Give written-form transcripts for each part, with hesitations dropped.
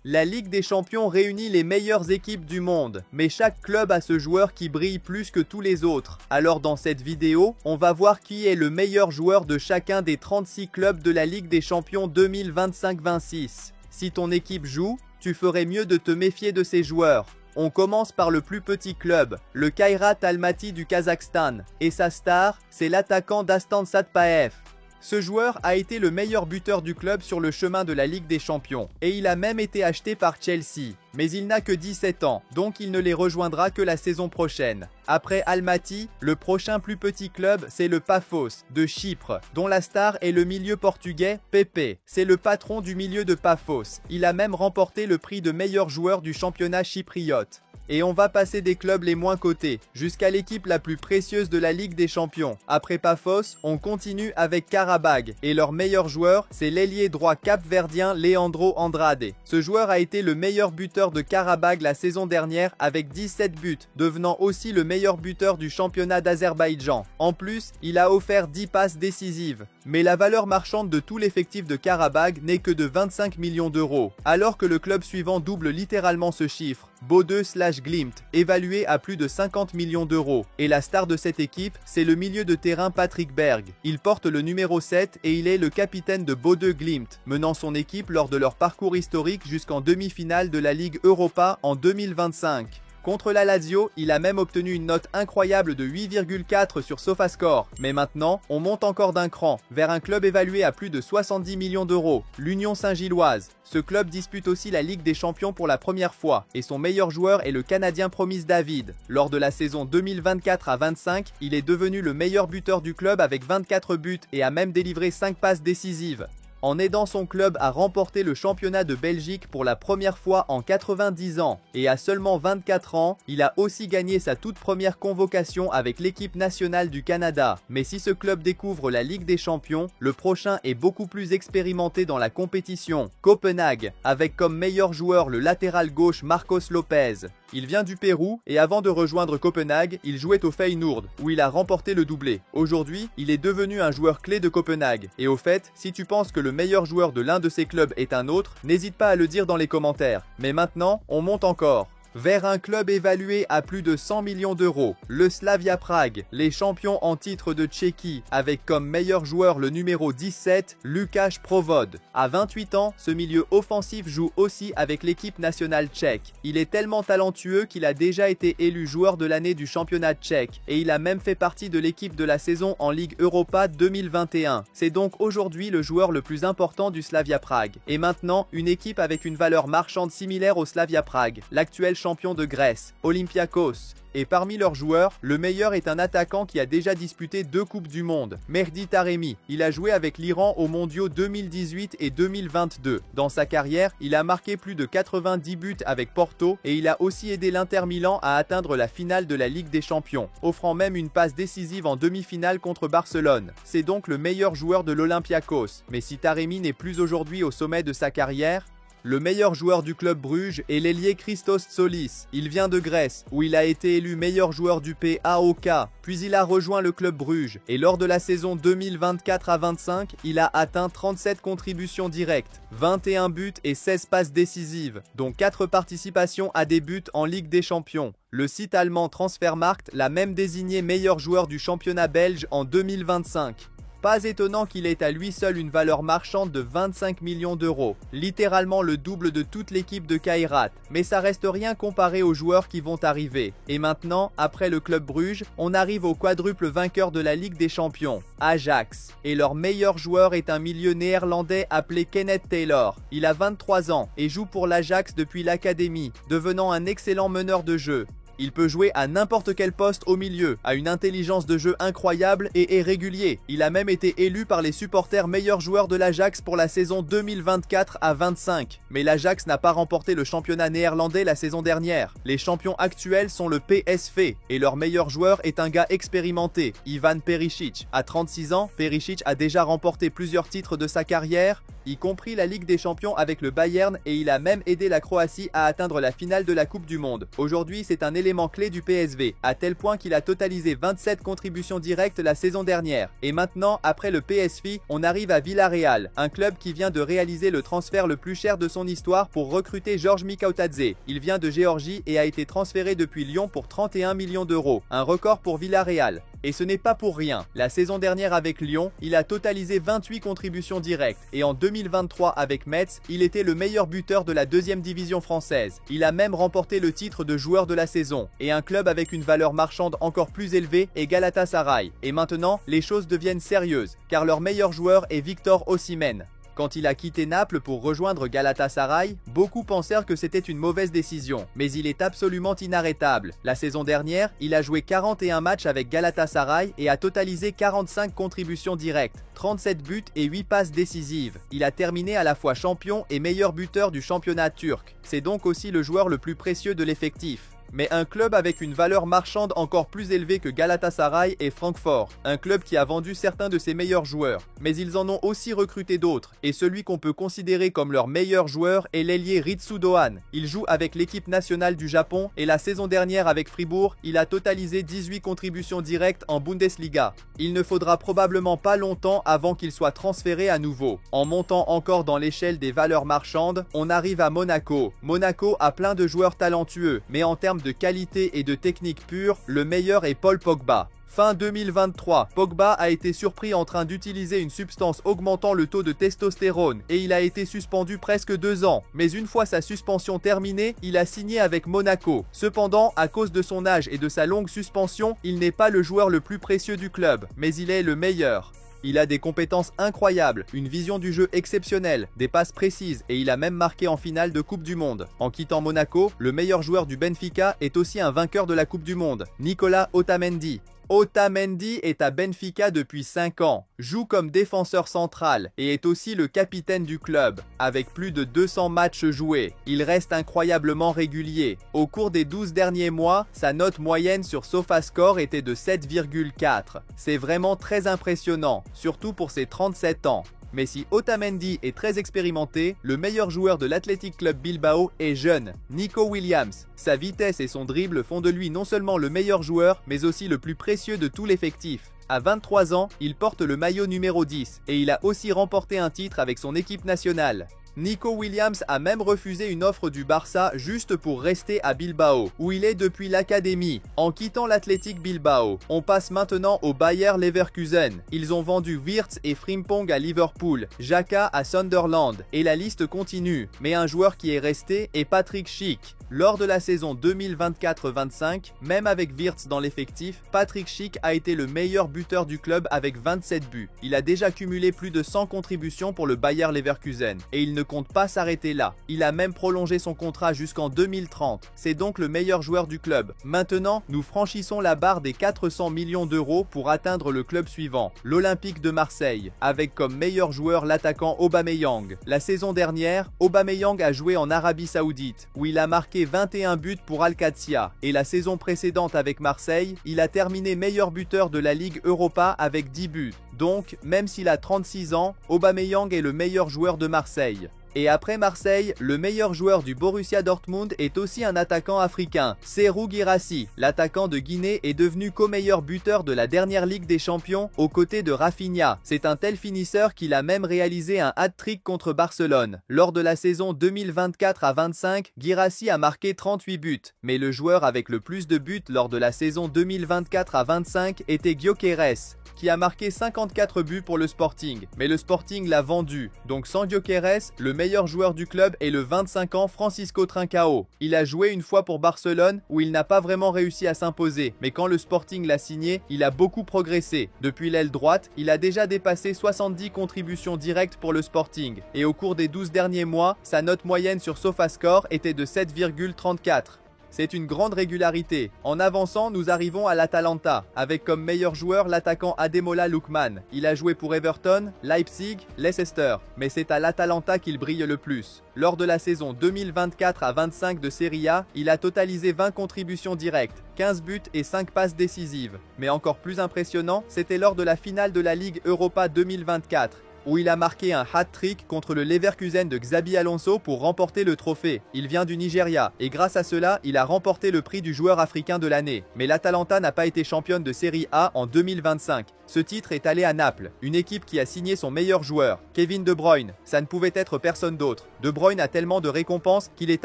La Ligue des Champions réunit les meilleures équipes du monde, mais chaque club a ce joueur qui brille plus que tous les autres. Alors dans cette vidéo, on va voir qui est le meilleur joueur de chacun des 36 clubs de la Ligue des Champions 2025-26. Si ton équipe joue, tu ferais mieux de te méfier de ces joueurs. On commence par le plus petit club, le Kairat Almaty du Kazakhstan, et sa star, c'est l'attaquant Dastan Satpaev. Ce joueur a été le meilleur buteur du club sur le chemin de la Ligue des Champions, et il a même été acheté par Chelsea. Mais il n'a que 17 ans, donc il ne les rejoindra que la saison prochaine. Après Almaty, le prochain plus petit club, c'est le Paphos, de Chypre, dont la star est le milieu portugais Pepe. C'est le patron du milieu de Paphos. Il a même remporté le prix de meilleur joueur du championnat chypriote. Et on va passer des clubs les moins cotés, jusqu'à l'équipe la plus précieuse de la Ligue des Champions. Après Paphos, on continue avec Qarabag, et leur meilleur joueur, c'est l'ailier droit capverdien Leandro Andrade. Ce joueur a été le meilleur buteur de Qarabag la saison dernière avec 17 buts, devenant aussi le meilleur buteur du championnat d'Azerbaïdjan. En plus, il a offert 10 passes décisives. Mais la valeur marchande de tout l'effectif de Qarabag n'est que de 25 millions d'euros, alors que le club suivant double littéralement ce chiffre, Bodø/Glimt, évalué à plus de 50 millions d'euros. Et la star de cette équipe, c'est le milieu de terrain Patrick Berg. Il porte le numéro 7 et il est le capitaine de Bodø/Glimt, menant son équipe lors de leur parcours historique jusqu'en demi-finale de la Ligue Europa en 2025. Contre la Lazio, il a même obtenu une note incroyable de 8,4 sur SofaScore. Mais maintenant, on monte encore d'un cran, vers un club évalué à plus de 70 millions d'euros, l'Union Saint-Gilloise. Ce club dispute aussi la Ligue des Champions pour la première fois, et son meilleur joueur est le Canadien Promise David. Lors de la saison 2024 à 25, il est devenu le meilleur buteur du club avec 24 buts et a même délivré 5 passes décisives. En aidant son club à remporter le championnat de Belgique pour la première fois en 90 ans. Et à seulement 24 ans, il a aussi gagné sa toute première convocation avec l'équipe nationale du Canada. Mais si ce club découvre la Ligue des Champions, le prochain est beaucoup plus expérimenté dans la compétition. Copenhague, avec comme meilleur joueur le latéral gauche Marcos Lopez. Il vient du Pérou et avant de rejoindre Copenhague, il jouait au Feyenoord où il a remporté le doublé. Aujourd'hui, il est devenu un joueur clé de Copenhague. Et au fait, si tu penses que le meilleur joueur de l'un de ces clubs est un autre, n'hésite pas à le dire dans les commentaires. Mais maintenant, on monte encore. Vers un club évalué à plus de 100 millions d'euros, le Slavia Prague, les champions en titre de Tchéquie, avec comme meilleur joueur le numéro 17, Lukáš Provod. À 28 ans, ce milieu offensif joue aussi avec l'équipe nationale tchèque. Il est tellement talentueux qu'il a déjà été élu joueur de l'année du championnat tchèque, et il a même fait partie de l'équipe de la saison en Ligue Europa 2021. C'est donc aujourd'hui le joueur le plus important du Slavia Prague. Et maintenant, une équipe avec une valeur marchande similaire au Slavia Prague, l'actuel champion de Grèce, Olympiakos. Et parmi leurs joueurs, le meilleur est un attaquant qui a déjà disputé 2 Coupes du Monde, Mehdi Taremi. Il a joué avec l'Iran aux mondiaux 2018 et 2022. Dans sa carrière, il a marqué plus de 90 buts avec Porto et il a aussi aidé l'Inter Milan à atteindre la finale de la Ligue des Champions, offrant même une passe décisive en demi-finale contre Barcelone. C'est donc le meilleur joueur de l'Olympiakos. Mais si Taremi n'est plus aujourd'hui au sommet de sa carrière, le meilleur joueur du club Bruges est l'ailier Christos Tsolis. Il vient de Grèce, où il a été élu meilleur joueur du PAOK, puis il a rejoint le club Bruges. Et lors de la saison 2024 à 25, il a atteint 37 contributions directes, 21 buts et 16 passes décisives, dont 4 participations à des buts en Ligue des Champions. Le site allemand Transfermarkt l'a même désigné meilleur joueur du championnat belge en 2025. Pas étonnant qu'il ait à lui seul une valeur marchande de 25 millions d'euros, littéralement le double de toute l'équipe de Kairat, mais ça reste rien comparé aux joueurs qui vont arriver. Et maintenant, après le club Bruges, on arrive au quadruple vainqueur de la Ligue des Champions, Ajax. Et leur meilleur joueur est un milieu néerlandais appelé Kenneth Taylor. Il a 23 ans et joue pour l'Ajax depuis l'académie, devenant un excellent meneur de jeu. Il peut jouer à n'importe quel poste au milieu, a une intelligence de jeu incroyable et est régulier. Il a même été élu par les supporters meilleur joueur de l'Ajax pour la saison 2024 à 25. Mais l'Ajax n'a pas remporté le championnat néerlandais la saison dernière. Les champions actuels sont le PSV et leur meilleur joueur est un gars expérimenté, Ivan Perisic. À 36 ans, Perisic a déjà remporté plusieurs titres de sa carrière, y compris la Ligue des Champions avec le Bayern, et il a même aidé la Croatie à atteindre la finale de la Coupe du Monde. Aujourd'hui, c'est un élément clé du PSV, à tel point qu'il a totalisé 27 contributions directes la saison dernière. Et maintenant, après le PSV, on arrive à Villarreal, un club qui vient de réaliser le transfert le plus cher de son histoire pour recruter George Mikautadze. Il vient de Géorgie et a été transféré depuis Lyon pour 31 millions d'euros, un record pour Villarreal. Et ce n'est pas pour rien. La saison dernière avec Lyon, il a totalisé 28 contributions directes. Et en 2023 avec Metz, il était le meilleur buteur de la deuxième division française. Il a même remporté le titre de joueur de la saison. Et un club avec une valeur marchande encore plus élevée est Galatasaray. Et maintenant, les choses deviennent sérieuses, car leur meilleur joueur est Victor Osimhen. Quand il a quitté Naples pour rejoindre Galatasaray, beaucoup pensèrent que c'était une mauvaise décision, mais il est absolument inarrêtable. La saison dernière, il a joué 41 matchs avec Galatasaray et a totalisé 45 contributions directes, 37 buts et 8 passes décisives. Il a terminé à la fois champion et meilleur buteur du championnat turc. C'est donc aussi le joueur le plus précieux de l'effectif. Mais un club avec une valeur marchande encore plus élevée que Galatasaray est Francfort, un club qui a vendu certains de ses meilleurs joueurs. Mais ils en ont aussi recruté d'autres, et celui qu'on peut considérer comme leur meilleur joueur est l'ailier Ritsu Doan. Il joue avec l'équipe nationale du Japon, et la saison dernière avec Fribourg, il a totalisé 18 contributions directes en Bundesliga. Il ne faudra probablement pas longtemps avant qu'il soit transféré à nouveau. En montant encore dans l'échelle des valeurs marchandes, on arrive à Monaco. Monaco a plein de joueurs talentueux, mais en termes de qualité et de technique pure, le meilleur est Paul Pogba. Fin 2023, Pogba a été surpris en train d'utiliser une substance augmentant le taux de testostérone et il a été suspendu presque 2 ans. Mais une fois sa suspension terminée, il a signé avec Monaco. Cependant, à cause de son âge et de sa longue suspension, il n'est pas le joueur le plus précieux du club, mais il est le meilleur. Il a des compétences incroyables, une vision du jeu exceptionnelle, des passes précises et il a même marqué en finale de Coupe du Monde. En quittant Monaco, le meilleur joueur du Benfica est aussi un vainqueur de la Coupe du Monde, Nicolas Otamendi. Otamendi est à Benfica depuis 5 ans, joue comme défenseur central et est aussi le capitaine du club. Avec plus de 200 matchs joués, il reste incroyablement régulier. Au cours des 12 derniers mois, sa note moyenne sur SofaScore était de 7,4. C'est vraiment très impressionnant, surtout pour ses 37 ans. Mais si Otamendi est très expérimenté, le meilleur joueur de l'Athletic Club Bilbao est jeune, Nico Williams. Sa vitesse et son dribble font de lui non seulement le meilleur joueur, mais aussi le plus précieux de tout l'effectif. À 23 ans, il porte le maillot numéro 10 et il a aussi remporté un titre avec son équipe nationale. Nico Williams a même refusé une offre du Barça juste pour rester à Bilbao, où il est depuis l'académie. En quittant l'Athletic Bilbao, on passe maintenant au Bayer Leverkusen. Ils ont vendu Wirtz et Frimpong à Liverpool, Xhaka à Sunderland, et la liste continue. Mais un joueur qui est resté est Patrick Schick. Lors de la saison 2024-25, même avec Wirtz dans l'effectif, Patrick Schick a été le meilleur buteur du club avec 27 buts. Il a déjà cumulé plus de 100 contributions pour le Bayer Leverkusen et il ne compte pas s'arrêter là. Il a même prolongé son contrat jusqu'en 2030. C'est donc le meilleur joueur du club. Maintenant, nous franchissons la barre des 400 millions d'euros pour atteindre le club suivant, l'Olympique de Marseille, avec comme meilleur joueur l'attaquant Aubameyang. La saison dernière, Aubameyang a joué en Arabie Saoudite, où il a marqué 21 buts pour Al-Qadsia, et la saison précédente avec Marseille, il a terminé meilleur buteur de la Ligue Europa avec 10 buts. Donc, même s'il a 36 ans, Aubameyang est le meilleur joueur de Marseille. Et après Marseille, le meilleur joueur du Borussia Dortmund est aussi un attaquant africain, Serhou Guirassy. L'attaquant de Guinée est devenu co-meilleur buteur de la dernière Ligue des Champions aux côtés de Rafinha. C'est un tel finisseur qu'il a même réalisé un hat-trick contre Barcelone. Lors de la saison 2024-25, Guirassy a marqué 38 buts. Mais le joueur avec le plus de buts lors de la saison 2024-25 était Gyökeres, qui a marqué 54 buts pour le Sporting. Mais le Sporting l'a vendu. Donc sans Gyökeres, le meilleur joueur du club est le 25 ans Francisco Trincao. Il a joué une fois pour Barcelone où il n'a pas vraiment réussi à s'imposer. Mais quand le Sporting l'a signé, il a beaucoup progressé. Depuis l'aile droite, il a déjà dépassé 70 contributions directes pour le Sporting. Et au cours des 12 derniers mois, sa note moyenne sur SofaScore était de 7,34. C'est une grande régularité. En avançant, nous arrivons à l'Atalanta, avec comme meilleur joueur l'attaquant Ademola Lookman. Il a joué pour Everton, Leipzig, Leicester, mais c'est à l'Atalanta qu'il brille le plus. Lors de la saison 2024-25 de Serie A, il a totalisé 20 contributions directes, 15 buts et 5 passes décisives. Mais encore plus impressionnant, c'était lors de la finale de la Ligue Europa 2024. où il a marqué un hat-trick contre le Leverkusen de Xabi Alonso pour remporter le trophée. Il vient du Nigeria et grâce à cela, il a remporté le prix du joueur africain de l'année. Mais l'Atalanta n'a pas été championne de Serie A en 2025. Ce titre est allé à Naples, une équipe qui a signé son meilleur joueur, Kevin De Bruyne. Ça ne pouvait être personne d'autre. De Bruyne a tellement de récompenses qu'il est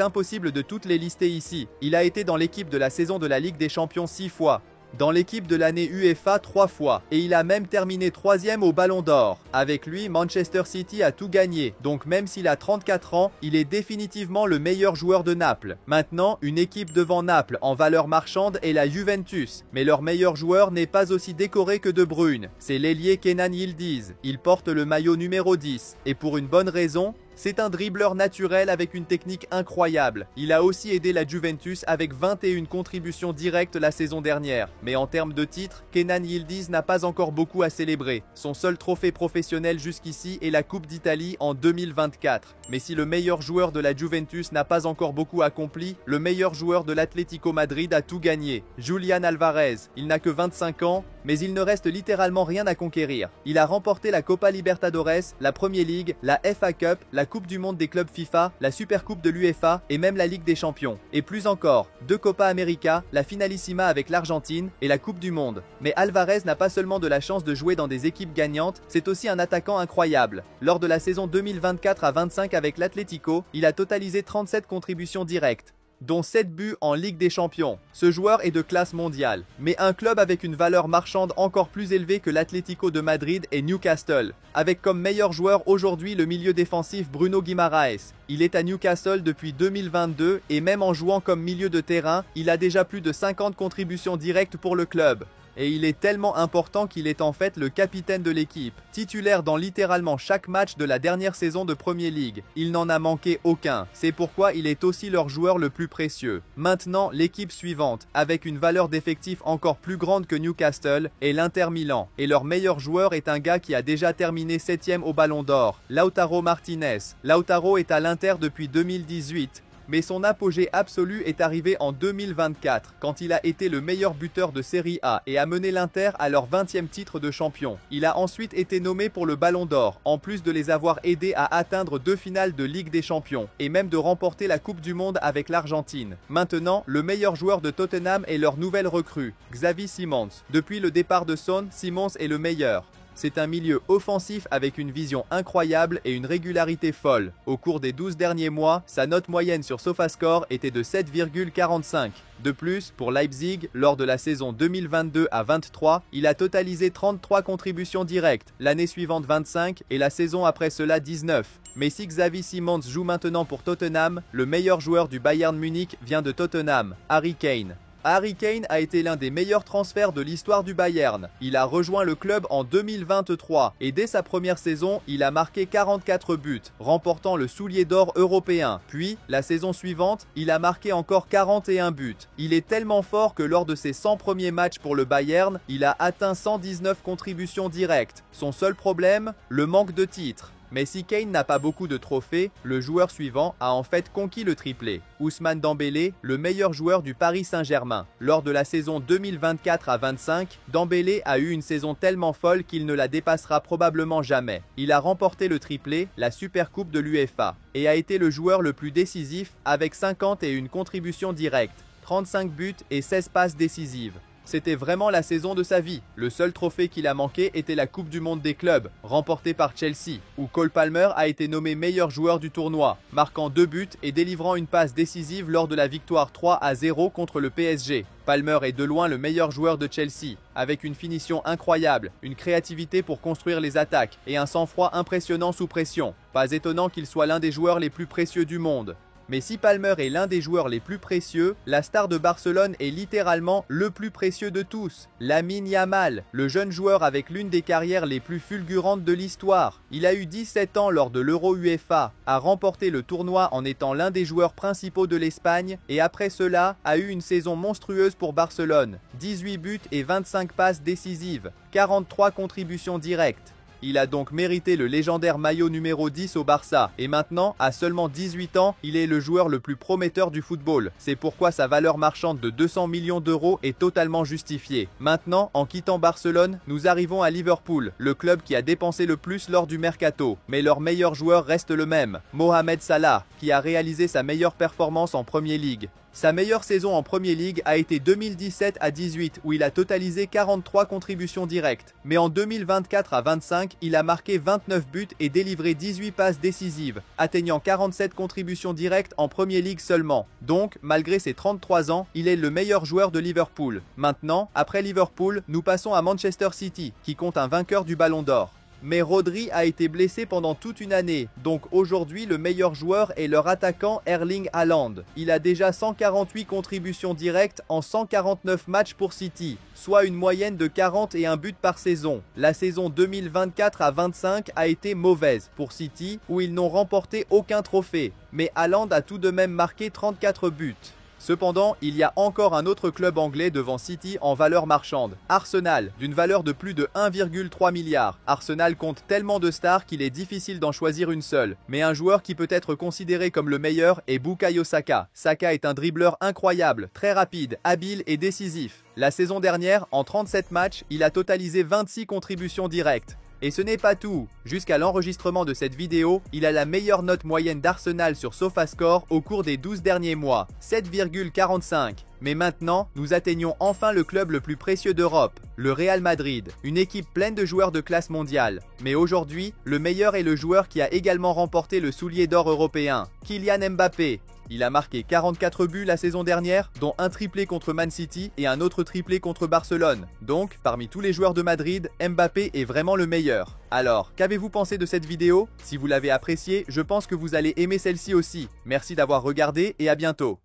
impossible de toutes les lister ici. Il a été dans l'équipe de la saison de la Ligue des Champions 6 fois, dans l'équipe de l'année UEFA 3 fois, et il a même terminé 3e au Ballon d'Or. Avec lui, Manchester City a tout gagné, donc même s'il a 34 ans, il est définitivement le meilleur joueur de Naples. Maintenant, une équipe devant Naples en valeur marchande est la Juventus, mais leur meilleur joueur n'est pas aussi décoré que De Bruyne. C'est l'ailier Kenan Yildiz. Il porte le maillot numéro 10, et pour une bonne raison, c'est un dribbleur naturel avec une technique incroyable. Il a aussi aidé la Juventus avec 21 contributions directes la saison dernière. Mais en termes de titres, Kenan Yildiz n'a pas encore beaucoup à célébrer. Son seul trophée professionnel jusqu'ici est la Coupe d'Italie en 2024. Mais si le meilleur joueur de la Juventus n'a pas encore beaucoup accompli, le meilleur joueur de l'Atlético Madrid a tout gagné. Julián Álvarez, il n'a que 25 ans, mais il ne reste littéralement rien à conquérir. Il a remporté la Copa Libertadores, la Premier League, la FA Cup, la Coupe du Monde des clubs FIFA, la Supercoupe de l'UEFA et même la Ligue des Champions. Et plus encore, 2 Copa América, la Finalissima avec l'Argentine et la Coupe du Monde. Mais Álvarez n'a pas seulement de la chance de jouer dans des équipes gagnantes, c'est aussi un attaquant incroyable. Lors de la saison 2024 à 25 avec l'Atlético, il a totalisé 37 contributions directes, dont 7 buts en Ligue des Champions. Ce joueur est de classe mondiale, mais un club avec une valeur marchande encore plus élevée que l'Atlético de Madrid est Newcastle, avec comme meilleur joueur aujourd'hui le milieu défensif Bruno Guimaraes. Il est à Newcastle depuis 2022 et même en jouant comme milieu de terrain, il a déjà plus de 50 contributions directes pour le club. Et il est tellement important qu'il est en fait le capitaine de l'équipe, titulaire dans littéralement chaque match de la dernière saison de Premier League. Il n'en a manqué aucun, c'est pourquoi il est aussi leur joueur le plus précieux. Maintenant, l'équipe suivante, avec une valeur d'effectif encore plus grande que Newcastle, est l'Inter Milan. Et leur meilleur joueur est un gars qui a déjà terminé 7e au Ballon d'Or, Lautaro Martinez. Lautaro est à l'Inter depuis 2018. Mais son apogée absolu est arrivé en 2024, quand il a été le meilleur buteur de Serie A et a mené l'Inter à leur 20e titre de champion. Il a ensuite été nommé pour le Ballon d'Or, en plus de les avoir aidés à atteindre 2 finales de Ligue des Champions, et même de remporter la Coupe du Monde avec l'Argentine. Maintenant, le meilleur joueur de Tottenham est leur nouvelle recrue, Xavi Simons. Depuis le départ de Son, Simons est le meilleur. C'est un milieu offensif avec une vision incroyable et une régularité folle. Au cours des 12 derniers mois, sa note moyenne sur SofaScore était de 7,45. De plus, pour Leipzig, lors de la saison 2022 à 23, il a totalisé 33 contributions directes, l'année suivante 25 et la saison après cela 19. Mais si Xavi Simons joue maintenant pour Tottenham, le meilleur joueur du Bayern Munich vient de Tottenham, Harry Kane. Harry Kane a été l'un des meilleurs transferts de l'histoire du Bayern. Il a rejoint le club en 2023 et dès sa première saison, il a marqué 44 buts, remportant le soulier d'or européen. Puis, la saison suivante, il a marqué encore 41 buts. Il est tellement fort que lors de ses 100 premiers matchs pour le Bayern, il a atteint 119 contributions directes. Son seul problème, le manque de titres. Mais si Kane n'a pas beaucoup de trophées, le joueur suivant a en fait conquis le triplé. Ousmane Dembélé, le meilleur joueur du Paris Saint-Germain. Lors de la saison 2024 à 25, Dembélé a eu une saison tellement folle qu'il ne la dépassera probablement jamais. Il a remporté le triplé, la Supercoupe de l'UEFA, et a été le joueur le plus décisif avec 51 contributions directes, 35 buts et 16 passes décisives. C'était vraiment la saison de sa vie. Le seul trophée qu'il a manqué était la Coupe du Monde des clubs, remportée par Chelsea, où Cole Palmer a été nommé meilleur joueur du tournoi, marquant 2 buts et délivrant une passe décisive lors de la victoire 3-0 contre le PSG. Palmer est de loin le meilleur joueur de Chelsea, avec une finition incroyable, une créativité pour construire les attaques et un sang-froid impressionnant sous pression. Pas étonnant qu'il soit l'un des joueurs les plus précieux du monde. Mais si Palmer est l'un des joueurs les plus précieux, la star de Barcelone est littéralement le plus précieux de tous. Lamine Yamal, le jeune joueur avec l'une des carrières les plus fulgurantes de l'histoire. Il a eu 17 ans lors de l'Euro UEFA, a remporté le tournoi en étant l'un des joueurs principaux de l'Espagne et après cela a eu une saison monstrueuse pour Barcelone. 18 buts et 25 passes décisives, 43 contributions directes. Il a donc mérité le légendaire maillot numéro 10 au Barça, et maintenant, à seulement 18 ans, il est le joueur le plus prometteur du football. C'est pourquoi sa valeur marchande de 200 millions d'euros est totalement justifiée. Maintenant, en quittant Barcelone, nous arrivons à Liverpool, le club qui a dépensé le plus lors du mercato. Mais leur meilleur joueur reste le même, Mohamed Salah, qui a réalisé sa meilleure performance en Premier League. Sa meilleure saison en Premier League a été 2017 à 18 où il a totalisé 43 contributions directes. Mais en 2024 à 25, il a marqué 29 buts et délivré 18 passes décisives, atteignant 47 contributions directes en Premier League seulement. Donc, malgré ses 33 ans, il est le meilleur joueur de Liverpool. Maintenant, après Liverpool, nous passons à Manchester City, qui compte un vainqueur du Ballon d'Or. Mais Rodri a été blessé pendant toute une année, donc aujourd'hui le meilleur joueur est leur attaquant Erling Haaland. Il a déjà 148 contributions directes en 149 matchs pour City, soit une moyenne de 41 buts par saison. La saison 2024 à 25 a été mauvaise pour City, où ils n'ont remporté aucun trophée, mais Haaland a tout de même marqué 34 buts. Cependant, il y a encore un autre club anglais devant City en valeur marchande, Arsenal, d'une valeur de plus de 1,3 milliard. Arsenal compte tellement de stars qu'il est difficile d'en choisir une seule, mais un joueur qui peut être considéré comme le meilleur est Bukayo Saka. Saka est un dribbleur incroyable, très rapide, habile et décisif. La saison dernière, en 37 matchs, il a totalisé 26 contributions directes. Et ce n'est pas tout, jusqu'à l'enregistrement de cette vidéo, il a la meilleure note moyenne d'Arsenal sur SofaScore au cours des 12 derniers mois, 7,45. Mais maintenant, nous atteignons enfin le club le plus précieux d'Europe, le Real Madrid, une équipe pleine de joueurs de classe mondiale. Mais aujourd'hui, le meilleur est le joueur qui a également remporté le soulier d'or européen, Kylian Mbappé. Il a marqué 44 buts la saison dernière, dont un triplé contre Man City et un autre triplé contre Barcelone. Donc, parmi tous les joueurs de Madrid, Mbappé est vraiment le meilleur. Alors, qu'avez-vous pensé de cette vidéo? Si vous l'avez appréciée, je pense que vous allez aimer celle-ci aussi. Merci d'avoir regardé et à bientôt.